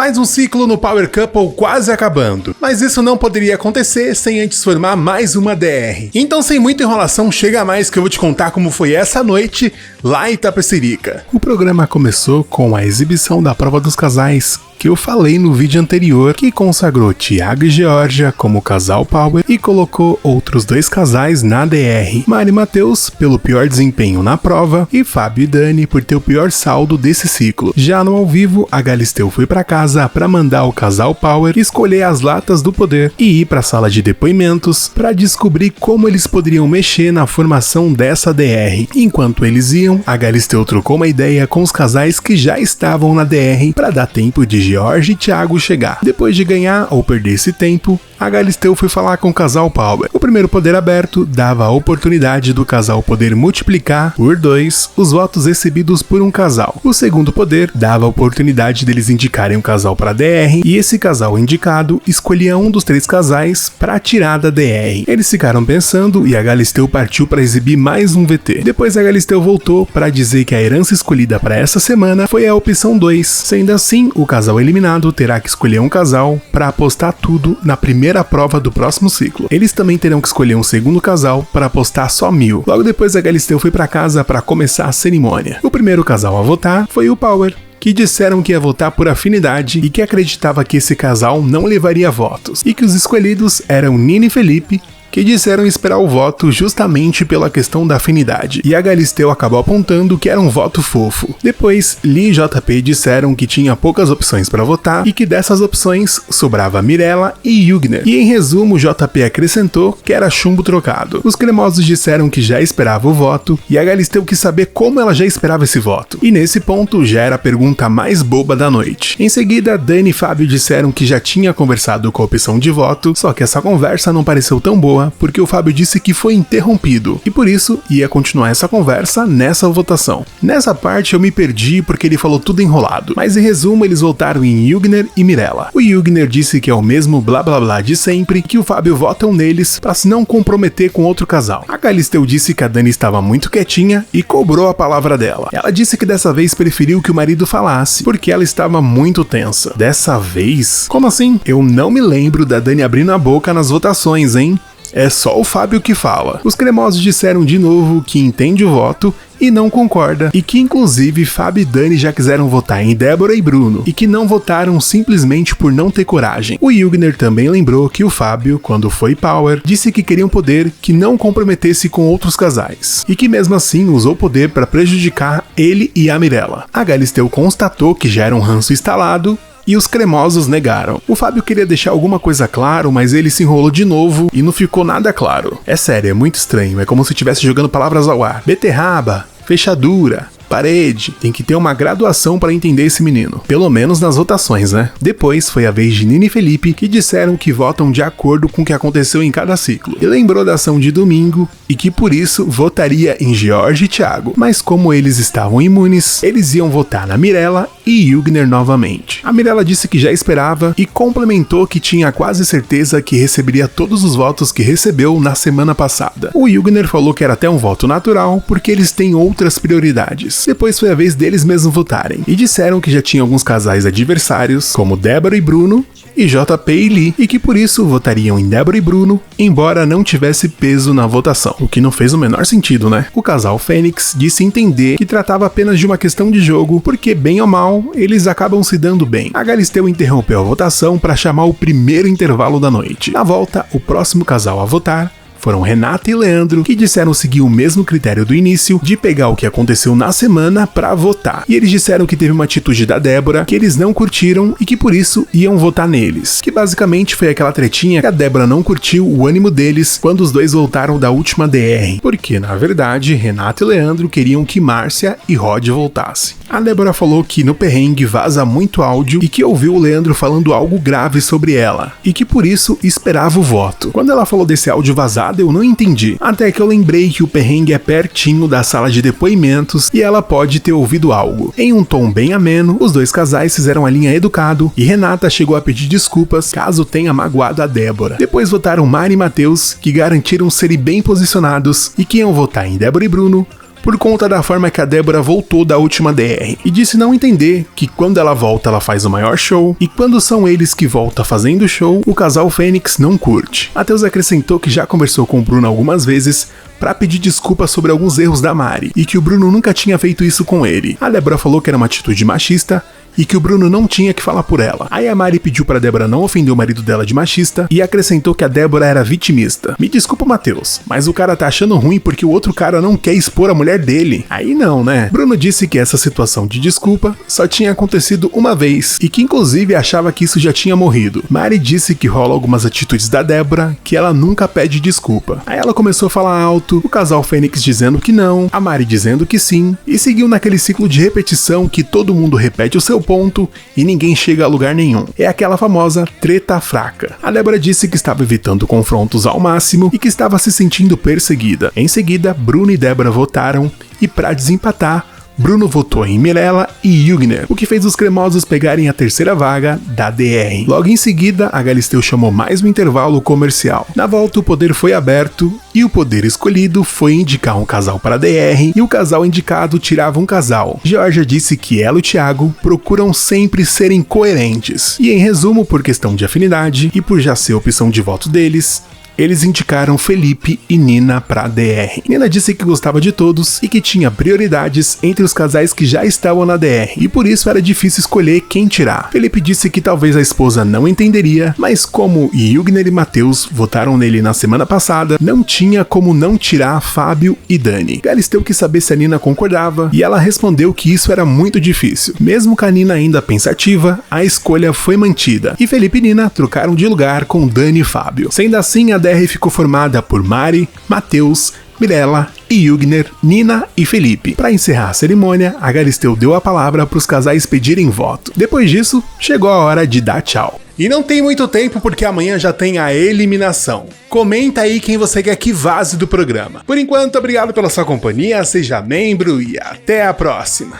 Mais um ciclo no Power Couple quase acabando, mas isso não poderia acontecer sem antes formar mais uma DR. Então, sem muita enrolação, chega mais que eu vou te contar como foi essa noite lá em Itapecerica. O programa começou com a exibição da prova dos casais, que eu falei no vídeo anterior, que consagrou Thiago e Georgia como casal Power e colocou outros dois casais na DR, Mari e Matheus pelo pior desempenho na prova e Fábio e Dani por ter o pior saldo desse ciclo. Já no ao vivo, a Galisteu foi pra casa pra mandar o casal Power escolher as latas do poder e ir pra sala de depoimentos pra descobrir como eles poderiam mexer na formação dessa DR. Enquanto eles iam, a Galisteu trocou uma ideia com os casais que já estavam na DR pra dar tempo de Georgia e Thiago chegar. Depois de ganhar ou perder esse tempo, a Galisteu foi falar com o casal Power. O primeiro poder aberto dava a oportunidade do casal poder multiplicar por 2 os votos recebidos por um casal. O segundo poder dava a oportunidade deles indicarem um casal para DR e esse casal indicado escolhia um dos 3 casais para tirar da DR. Eles ficaram pensando e a Galisteu partiu para exibir mais um VT. Depois a Galisteu voltou para dizer que a herança escolhida para essa semana foi a opção 2. Sendo assim, o casal eliminado terá que escolher um casal para apostar tudo na primeira prova do próximo ciclo. Eles também terão que escolher um segundo casal para apostar só 1000. Logo depois a Galisteu foi para casa para começar a cerimônia. O primeiro casal a votar foi o Power, que disseram que ia votar por afinidade e que acreditava que esse casal não levaria votos, e que os escolhidos eram Nina e Felipe, que disseram esperar o voto justamente pela questão da afinidade, e a Galisteu acabou apontando que era um voto fofo. Depois, Lee e JP disseram que tinha poucas opções para votar e que dessas opções sobrava Mirella e Hugner, e em resumo JP acrescentou que era chumbo trocado. Os cremosos disseram que já esperava o voto e a Galisteu quis saber como ela já esperava esse voto, e nesse ponto já era a pergunta mais boba da noite. Em seguida, Dani e Fábio disseram que já tinha conversado com a opção de voto, só que essa conversa não pareceu tão boa porque o Fábio disse que foi interrompido e por isso ia continuar essa conversa nessa votação. Nessa parte eu me perdi porque ele falou tudo enrolado, mas em resumo eles votaram em Hugner e Mirella. O Hugner disse que é o mesmo blá blá blá de sempre, que o Fábio votam neles pra se não comprometer com outro casal. A Galisteu disse que a Dani estava muito quietinha e cobrou a palavra dela. Ela disse que dessa vez preferiu que o marido falasse, porque ela estava muito tensa. Dessa vez? Como assim? Eu não me lembro da Dani abrindo a boca nas votações, hein? É só o Fábio que fala. Os cremosos disseram de novo que entende o voto e não concorda, e que inclusive Fábio e Dani já quiseram votar em Débora e Bruno, e que não votaram simplesmente por não ter coragem. O Hugner também lembrou que o Fábio, quando foi Power, disse que queria um poder que não comprometesse com outros casais, e que mesmo assim usou poder para prejudicar ele e a Mirella. A Galisteu constatou que já era um ranço instalado, e os cremosos negaram. O Fábio queria deixar alguma coisa claro, mas ele se enrolou de novo e não ficou nada claro. É sério, é muito estranho, é como se estivesse jogando palavras ao ar. Beterraba, fechadura, parede, tem que ter uma graduação para entender esse menino. Pelo menos nas votações, né? Depois foi a vez de Nina e Felipe, que disseram que votam de acordo com o que aconteceu em cada ciclo. E lembrou da ação de domingo e que por isso votaria em Georgia e Thiago. Mas como eles estavam imunes, eles iam votar na Mirella e Hugner novamente. A Mirella disse que já esperava e complementou que tinha quase certeza que receberia todos os votos que recebeu na semana passada. O Hugner falou que era até um voto natural, porque eles têm outras prioridades. Depois foi a vez deles mesmos votarem, e disseram que já tinha alguns casais adversários, como Débora e Bruno, e JP e Lee, e que por isso votariam em Débora e Bruno, embora não tivesse peso na votação, o que não fez o menor sentido, né? O casal Fênix disse entender que tratava apenas de uma questão de jogo, porque bem ou mal, eles acabam se dando bem. A Galisteu interrompeu a votação para chamar o primeiro intervalo da noite. Na volta, o próximo casal a votar foram Renata e Leandro, que disseram seguir o mesmo critério do início, de pegar o que aconteceu na semana pra votar. E eles disseram que teve uma atitude da Débora que eles não curtiram e que por isso iam votar neles. Que basicamente foi aquela tretinha que a Débora não curtiu o ânimo deles quando os dois voltaram da última DR. Porque, na verdade, Renata e Leandro queriam que Márcia e Rod voltassem. A Débora falou que no perrengue vaza muito áudio e que ouviu o Leandro falando algo grave sobre ela, e que por isso esperava o voto. Quando ela falou desse áudio vazado, eu não entendi, até que eu lembrei que o perrengue é pertinho da sala de depoimentos e ela pode ter ouvido algo. Em um tom bem ameno, os dois casais fizeram a linha educado e Renata chegou a pedir desculpas caso tenha magoado a Débora. Depois votaram Mari e Matheus, que garantiram serem bem posicionados e que iam votar em Débora e Bruno, por conta da forma que a Débora voltou da última DR, e disse não entender que quando ela volta ela faz o maior show, e quando são eles que voltam fazendo o show, o casal Fênix não curte. Matheus acrescentou que já conversou com o Bruno algumas vezes pra pedir desculpas sobre alguns erros da Mari, e que o Bruno nunca tinha feito isso com ele. A Débora falou que era uma atitude machista, e que o Bruno não tinha que falar por ela. Aí a Mari pediu pra Débora não ofender o marido dela de machista e acrescentou que a Débora era vitimista. Me desculpa, Matheus, mas o cara tá achando ruim porque o outro cara não quer expor a mulher dele. Aí não, né? Bruno disse que essa situação de desculpa só tinha acontecido uma vez e que inclusive achava que isso já tinha morrido. Mari disse que rola algumas atitudes da Débora que ela nunca pede desculpa. Aí ela começou a falar alto, o casal Fênix dizendo que não, a Mari dizendo que sim, e seguiu naquele ciclo de repetição que todo mundo repete o seu ponto e ninguém chega a lugar nenhum. É aquela famosa treta fraca. A Débora disse que estava evitando confrontos ao máximo e que estava se sentindo perseguida. Em seguida, Bruno e Débora votaram e para desempatar, Bruno votou em Mirella e Hübner, o que fez os cremosos pegarem a terceira vaga da DR. Logo em seguida, a Galisteu chamou mais um intervalo comercial. Na volta, o poder foi aberto e o poder escolhido foi indicar um casal para a DR e o casal indicado tirava um casal. Georgia disse que ela e o Thiago procuram sempre serem coerentes. E em resumo, por questão de afinidade e por já ser opção de voto deles, eles indicaram Felipe e Nina pra DR. Nina disse que gostava de todos e que tinha prioridades entre os casais que já estavam na DR, e por isso era difícil escolher quem tirar. Felipe disse que talvez a esposa não entenderia, mas como Hübner e Matheus votaram nele na semana passada, não tinha como não tirar Fábio e Dani. Galisteu quis saber se a Nina concordava, e ela respondeu que isso era muito difícil. Mesmo com a Nina ainda pensativa, a escolha foi mantida, e Felipe e Nina trocaram de lugar com Dani e Fábio. Sendo assim, a DR ficou formada por Mari, Matheus, Mirella e Hübner, Nina e Felipe. Para encerrar a cerimônia, a Galisteu deu a palavra para os casais pedirem voto. Depois disso, chegou a hora de dar tchau. E não tem muito tempo porque amanhã já tem a eliminação. Comenta aí quem você quer que vaze do programa. Por enquanto, obrigado pela sua companhia, seja membro e até a próxima.